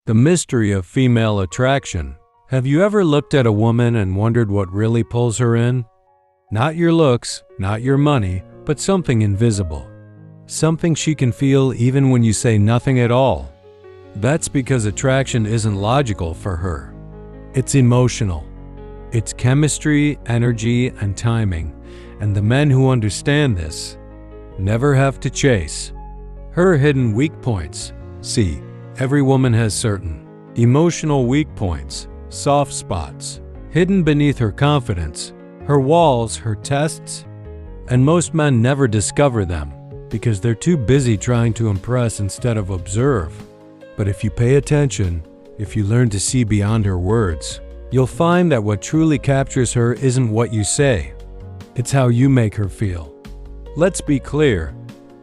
The mystery of female attraction. Have you ever looked at a woman and wondered what really pulls her in? Not your looks, not your money, but something invisible. Something she can feel even when you say nothing at all. That's because attraction isn't logical for her. It's emotional. It's chemistry, energy, and timing, and the men who understand this never have to chase. Her hidden weak points. See, every woman has certain emotional weak points, soft spots, hidden beneath her confidence, her walls, her tests, and most men never discover them because they're too busy trying to impress instead of observe. But if you pay attention, if you learn to see beyond her words, you'll find that what truly captures her isn't what you say. It's how you make her feel. Let's be clear,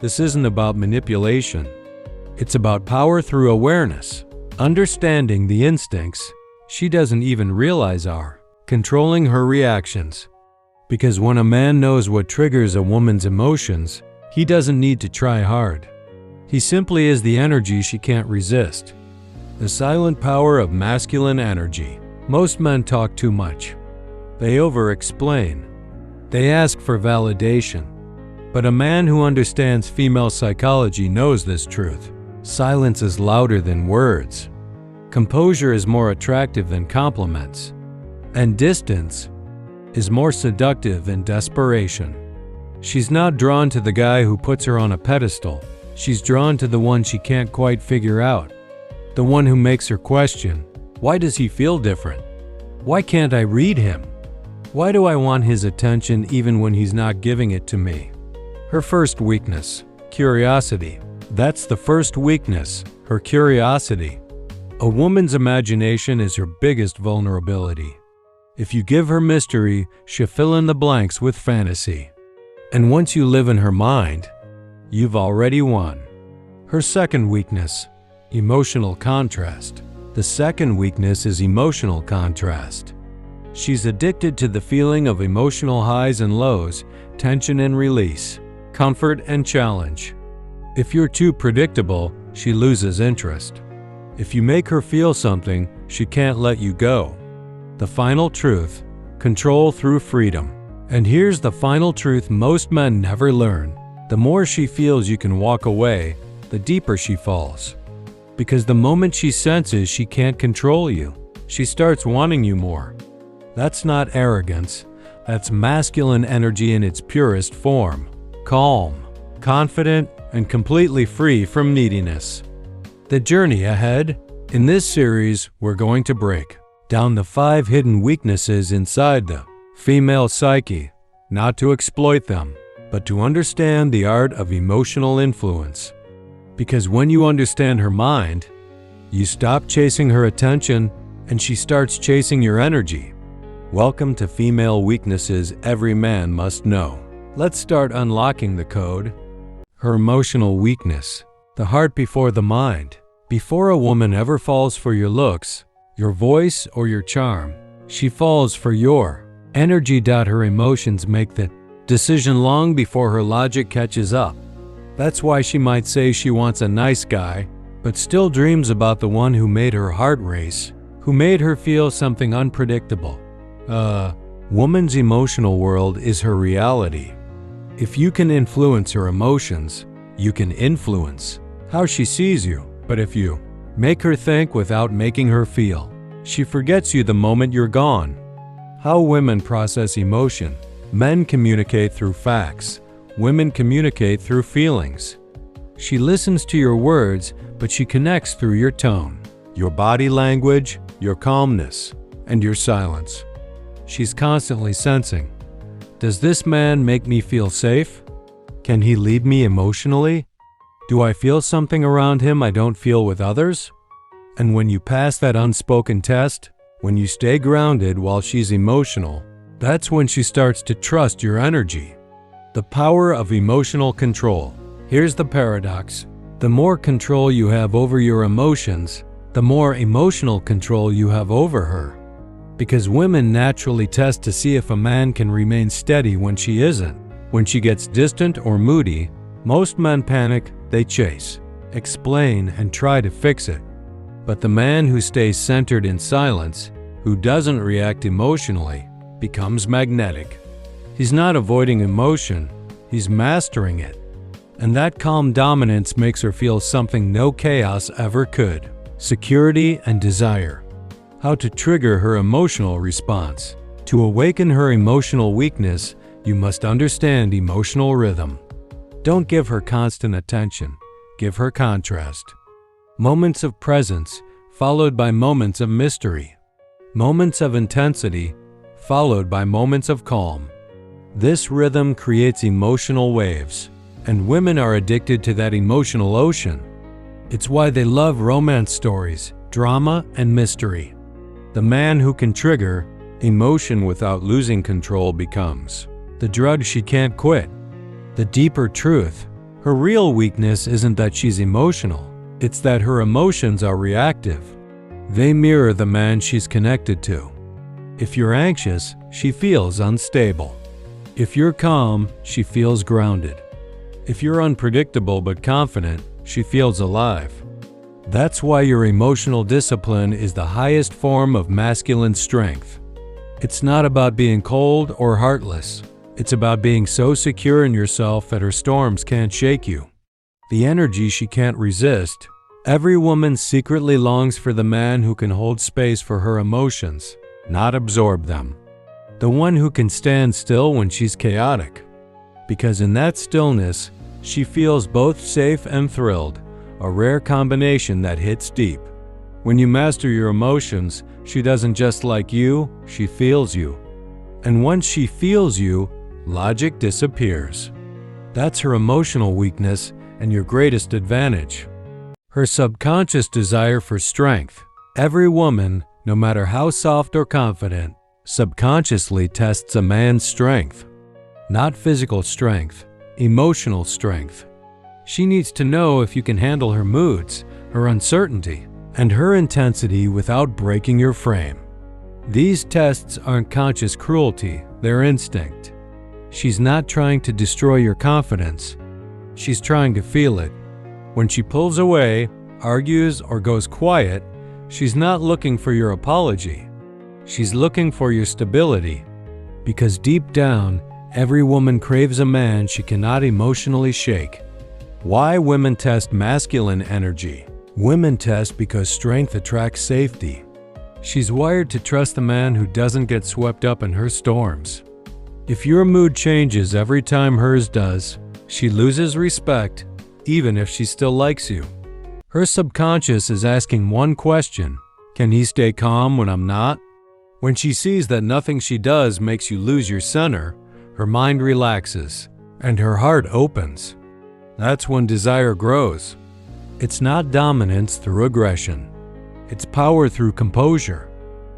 this isn't about manipulation. It's about power through awareness, understanding the instincts she doesn't even realize are, controlling her reactions. Because when a man knows what triggers a woman's emotions, he doesn't need to try hard. He simply is the energy she can't resist. The silent power of masculine energy. Most men talk too much. They over-explain. They ask for validation. But a man who understands female psychology knows this truth. Silence is louder than words. Composure is more attractive than compliments. And distance is more seductive than desperation. She's not drawn to the guy who puts her on a pedestal. She's drawn to the one she can't quite figure out. The one who makes her question, why does he feel different? Why can't I read him? Why do I want his attention even when he's not giving it to me? Her first weakness, curiosity. That's the first weakness, her curiosity. A woman's imagination is her biggest vulnerability. If you give her mystery, she'll fill in the blanks with fantasy. And once you live in her mind, you've already won. Her second weakness, emotional contrast. The second weakness is emotional contrast. She's addicted to the feeling of emotional highs and lows, tension and release, comfort and challenge. If you're too predictable, she loses interest. If you make her feel something, she can't let you go. The final truth, control through freedom. And here's the final truth most men never learn. The more she feels you can walk away, the deeper she falls. Because the moment she senses she can't control you, she starts wanting you more. That's not arrogance, that's masculine energy in its purest form. Calm, confident, and completely free from neediness. The journey ahead? In this series, we're going to break down the 5 hidden weaknesses inside the female psyche, not to exploit them, but to understand the art of emotional influence. Because when you understand her mind, you stop chasing her attention and she starts chasing your energy. Welcome to Female Weaknesses Every Man Must Know. Let's start unlocking the code. Her emotional weakness, the heart before the mind. Before a woman ever falls for your looks, your voice, or your charm, she falls for your energy. Her emotions make the decision long before her logic catches up. That's why she might say she wants a nice guy, but still dreams about the one who made her heart race, who made her feel something unpredictable. Woman's emotional world is her reality. If you can influence her emotions, you can influence how she sees you. But if you make her think without making her feel, she forgets you the moment you're gone. How women process emotion. Men communicate through facts. Women communicate through feelings. She listens to your words, but she connects through your tone, your body language, your calmness, and your silence. She's constantly sensing, does this man make me feel safe? Can he lead me emotionally? Do I feel something around him I don't feel with others? And when you pass that unspoken test, when you stay grounded while she's emotional, that's when she starts to trust your energy. The power of emotional control. Here's the paradox. The more control you have over your emotions, the more emotional control you have over her. Because women naturally test to see if a man can remain steady when she isn't. When she gets distant or moody, most men panic, they chase, explain, and try to fix it. But the man who stays centered in silence, who doesn't react emotionally, becomes magnetic. He's not avoiding emotion, he's mastering it. And that calm dominance makes her feel something no chaos ever could: security and desire. How to trigger her emotional response. To awaken her emotional weakness, you must understand emotional rhythm. Don't give her constant attention, give her contrast. Moments of presence, followed by moments of mystery. Moments of intensity, followed by moments of calm. This rhythm creates emotional waves, and women are addicted to that emotional ocean. It's why they love romance stories, drama, and mystery. The man who can trigger emotion without losing control becomes the drug she can't quit. The deeper truth: her real weakness isn't that she's emotional, it's that her emotions are reactive. They mirror the man she's connected to. If you're anxious, she feels unstable. If you're calm, she feels grounded. If you're unpredictable but confident, she feels alive. That's why your emotional discipline is the highest form of masculine strength. It's not about being cold or heartless. It's about being so secure in yourself that her storms can't shake you. The energy she can't resist. Every woman secretly longs for the man who can hold space for her emotions, not absorb them. The one who can stand still when she's chaotic. Because in that stillness, she feels both safe and thrilled, a rare combination that hits deep. When you master your emotions, she doesn't just like you, she feels you. And once she feels you, logic disappears. That's her emotional weakness and your greatest advantage. Her subconscious desire for strength. Every woman, no matter how soft or confident, subconsciously tests a man's strength. Not physical strength, emotional strength. She needs to know if you can handle her moods, her uncertainty, and her intensity without breaking your frame. These tests aren't conscious cruelty, they're instinct. She's not trying to destroy your confidence. She's trying to feel it. When she pulls away, argues, or goes quiet, she's not looking for your apology. She's looking for your stability. Because deep down, every woman craves a man she cannot emotionally shake. Why women test masculine energy? Women test because strength attracts safety. She's wired to trust the man who doesn't get swept up in her storms. If your mood changes every time hers does, she loses respect, even if she still likes you. Her subconscious is asking one question: can he stay calm when I'm not? When she sees that nothing she does makes you lose your center, her mind relaxes, and her heart opens. That's when desire grows. It's not dominance through aggression. It's power through composure.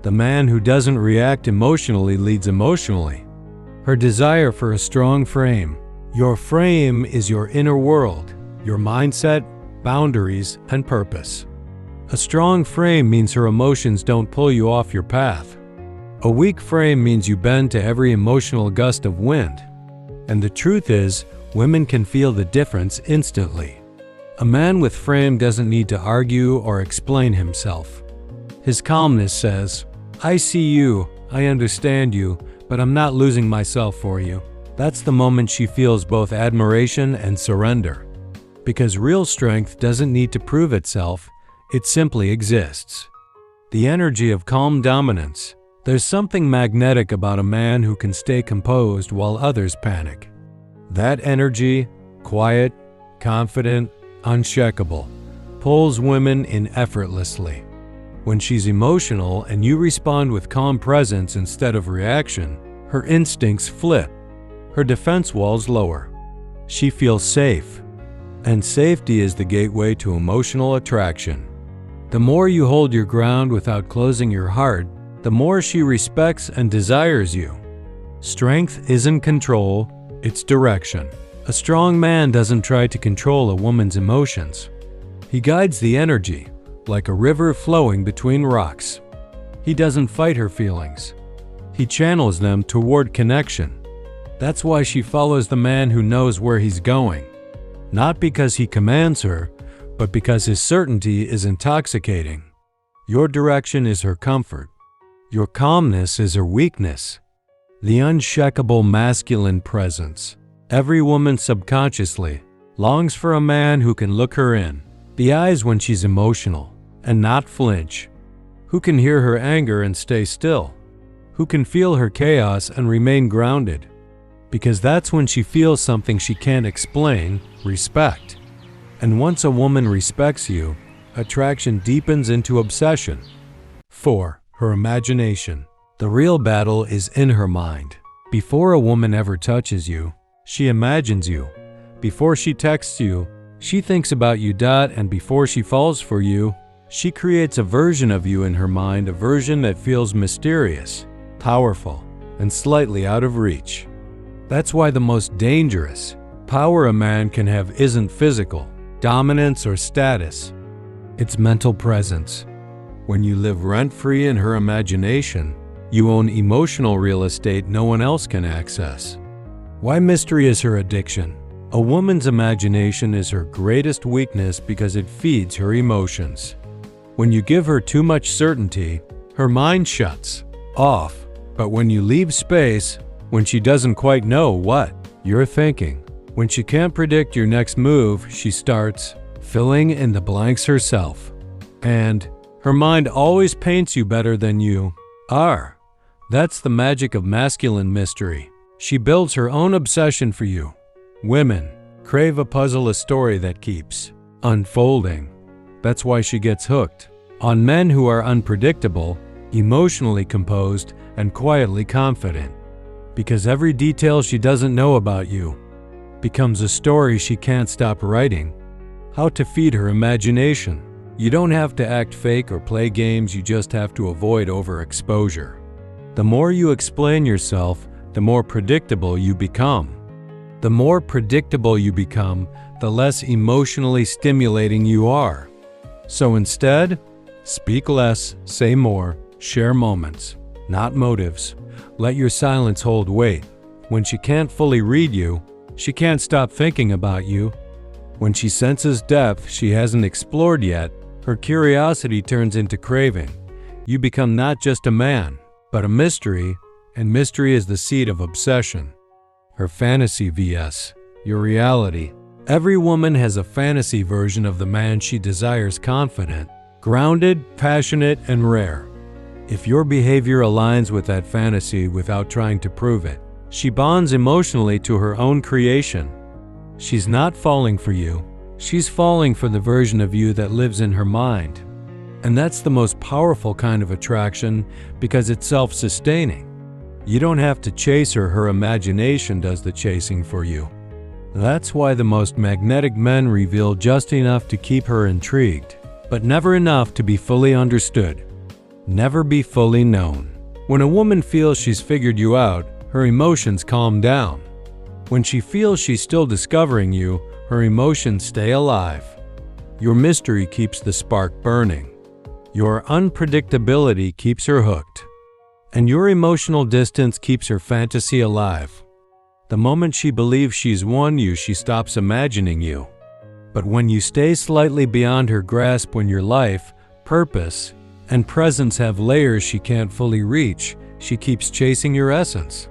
The man who doesn't react emotionally leads emotionally. Her desire for a strong frame. Your frame is your inner world, your mindset, boundaries, and purpose. A strong frame means her emotions don't pull you off your path. A weak frame means you bend to every emotional gust of wind. And the truth is, women can feel the difference instantly. A man with frame doesn't need to argue or explain himself. His calmness says, I see you, I understand you, but I'm not losing myself for you. That's the moment she feels both admiration and surrender. Because real strength doesn't need to prove itself, it simply exists. The energy of calm dominance. There's something magnetic about a man who can stay composed while others panic. That energy, quiet, confident, unshakable, pulls women in effortlessly. When she's emotional and you respond with calm presence instead of reaction, her instincts flip. Her defense walls lower. She feels safe. And safety is the gateway to emotional attraction. The more you hold your ground without closing your heart, the more she respects and desires you. Strength isn't control, it's direction. A strong man doesn't try to control a woman's emotions. He guides the energy, like a river flowing between rocks. He doesn't fight her feelings. He channels them toward connection. That's why she follows the man who knows where he's going. Not because he commands her, but because his certainty is intoxicating. Your direction is her comfort. Your calmness is her weakness. The unshakable masculine presence. Every woman subconsciously longs for a man who can look her in the eyes when she's emotional and not flinch, who can hear her anger and stay still, who can feel her chaos and remain grounded. Because that's when she feels something she can't explain, respect. And once a woman respects you, attraction deepens into obsession. 4. Her imagination. The real battle is in her mind. Before a woman ever touches you, she imagines you. Before she texts you, she thinks about you. And before she falls for you, she creates a version of you in her mind, a version that feels mysterious, powerful, and slightly out of reach. That's why the most dangerous power a man can have isn't physical, dominance, or status. It's mental presence. When you live rent-free in her imagination, you own emotional real estate no one else can access. Why mystery is her addiction? A woman's imagination is her greatest weakness because it feeds her emotions. When you give her too much certainty, her mind shuts off. But when you leave space, when she doesn't quite know what you're thinking, when she can't predict your next move, she starts filling in the blanks herself. And her mind always paints you better than you are. That's the magic of masculine mystery. She builds her own obsession for you. Women crave a puzzle, a story that keeps unfolding. That's why she gets hooked on men who are unpredictable, emotionally composed, and quietly confident. Because every detail she doesn't know about you becomes a story she can't stop writing. How to feed her imagination. You don't have to act fake or play games, you just have to avoid overexposure. The more you explain yourself, the more predictable you become. The more predictable you become, the less emotionally stimulating you are. So instead, speak less, say more, share moments, not motives. Let your silence hold weight. When she can't fully read you, she can't stop thinking about you. When she senses depth she hasn't explored yet, her curiosity turns into craving. You become not just a man, but a mystery, and mystery is the seed of obsession. Her fantasy vs. your reality. Every woman has a fantasy version of the man she desires: confident, grounded, passionate, and rare. If your behavior aligns with that fantasy without trying to prove it, she bonds emotionally to her own creation. She's not falling for you, she's falling for the version of you that lives in her mind. And that's the most powerful kind of attraction because it's self-sustaining. You don't have to chase her, her imagination does the chasing for you. That's why the most magnetic men reveal just enough to keep her intrigued, but never enough to be fully understood. Never be fully known. When a woman feels she's figured you out, her emotions calm down. When she feels she's still discovering you, her emotions stay alive. Your mystery keeps the spark burning. Your unpredictability keeps her hooked. And your emotional distance keeps her fantasy alive. The moment she believes she's won you, she stops imagining you. But when you stay slightly beyond her grasp, when your life, purpose, and presence have layers she can't fully reach, she keeps chasing your essence.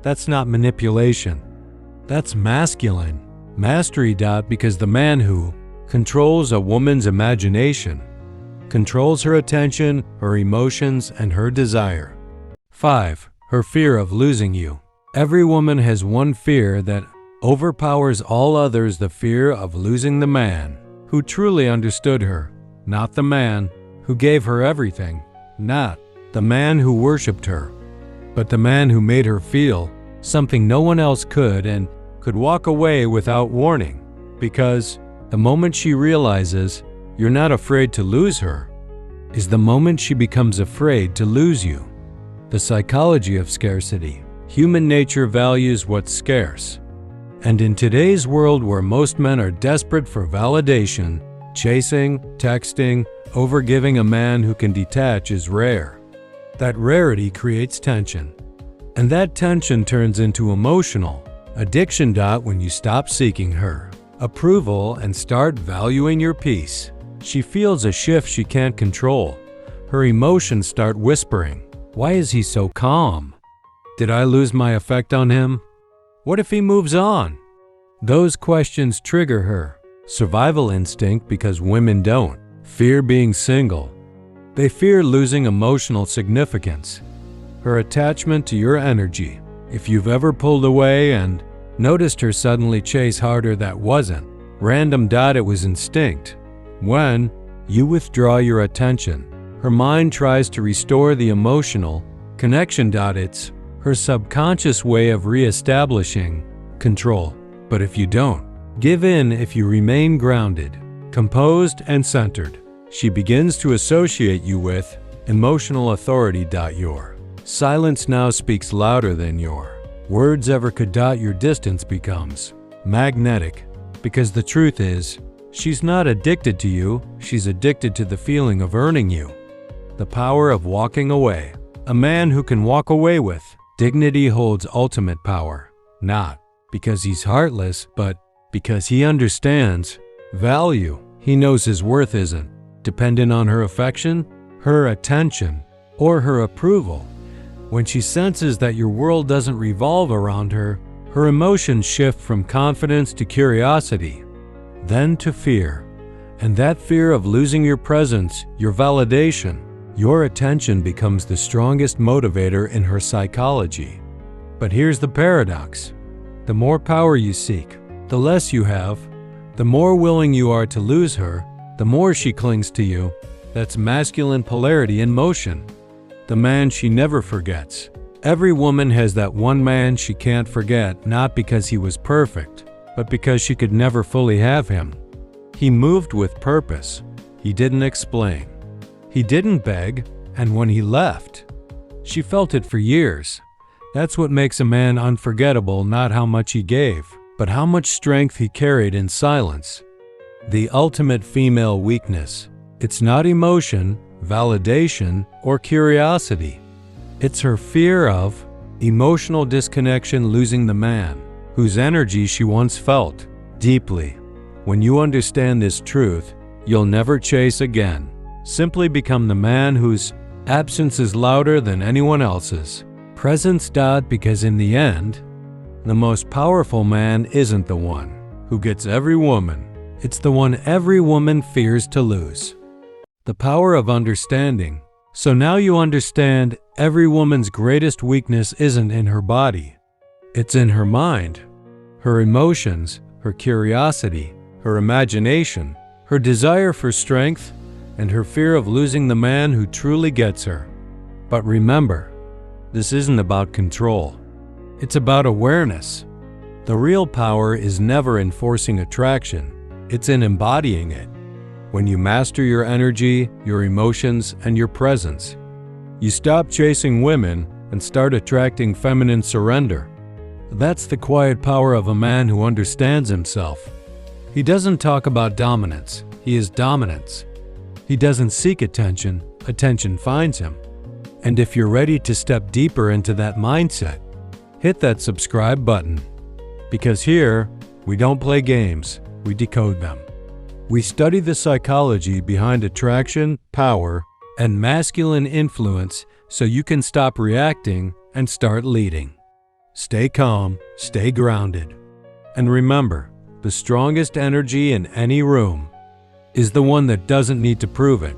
That's not manipulation. That's masculine mastery. Because the man who controls a woman's imagination controls her attention, her emotions, and her desire. 5. Her fear of losing you. Every woman has one fear that overpowers all others: the fear of losing the man who truly understood her, not the man who gave her everything, not the man who worshipped her, but the man who made her feel something no one else could, and could walk away without warning. Because the moment she realizes you're not afraid to lose her is the moment she becomes afraid to lose you. The psychology of scarcity. Human nature values what's scarce. And in today's world where most men are desperate for validation, chasing, texting, overgiving a man who can detach is rare. That rarity creates tension. And that tension turns into emotional addiction. When you stop seeking her approval and start valuing your peace, she feels a shift she can't control. her emotions start whispering. Why is he so calm? Did I lose my effect on him? What if he moves on? Those questions trigger her survival instinct because women don't. Fear being single. They fear losing emotional significance. Her attachment to your energy. If you've ever pulled away and noticed her suddenly chase harder, that wasn't random. It was instinct. When you withdraw your attention, her mind tries to restore the emotional connection. It's her subconscious way of re-establishing control. But if you don't give in, if you remain grounded, composed, and centered, she begins to associate you with emotional authority. Your silence now speaks louder than your words ever could. Your distance becomes magnetic because the truth is, she's not addicted to you, she's addicted to the feeling of earning you. The power of walking away. A man who can walk away with dignity holds ultimate power, not because he's heartless, but because he understands value. He knows his worth isn't dependent on her affection, her attention, or her approval. When she senses that your world doesn't revolve around her, her emotions shift from confidence to curiosity, then to fear. And that fear of losing your presence, your validation, your attention becomes the strongest motivator in her psychology. But here's the paradox. The more power you seek, the less you have. The more willing you are to lose her, the more she clings to you. That's masculine polarity in motion. The man she never forgets. Every woman has that one man she can't forget, not because he was perfect, but because she could never fully have him. He moved with purpose. He didn't explain. He didn't beg, and when he left, she felt it for years. That's what makes a man unforgettable, not how much he gave, but how much strength he carried in silence. The ultimate female weakness. It's not emotion, validation, or curiosity. It's her fear of emotional disconnection, losing the man whose energy she once felt deeply. When you understand this truth, you'll never chase again. Simply become the man whose absence is louder than anyone else's presence. Because in the end, the most powerful man isn't the one who gets every woman. It's the one every woman fears to lose. The power of understanding. So now you understand every woman's greatest weakness isn't in her body. It's in her mind, her emotions, her curiosity, her imagination, her desire for strength, and her fear of losing the man who truly gets her. But remember, this isn't about control. It's about awareness. The real power is never in forcing attraction. It's in embodying it. When you master your energy, your emotions, and your presence, you stop chasing women and start attracting feminine surrender. That's the quiet power of a man who understands himself. He doesn't talk about dominance. He is dominance. He doesn't seek attention. Attention finds him. And if you're ready to step deeper into that mindset, hit that subscribe button. Because here, we don't play games, we decode them. We study the psychology behind attraction, power, and masculine influence so you can stop reacting and start leading. Stay calm, stay grounded. And remember, the strongest energy in any room is the one that doesn't need to prove it.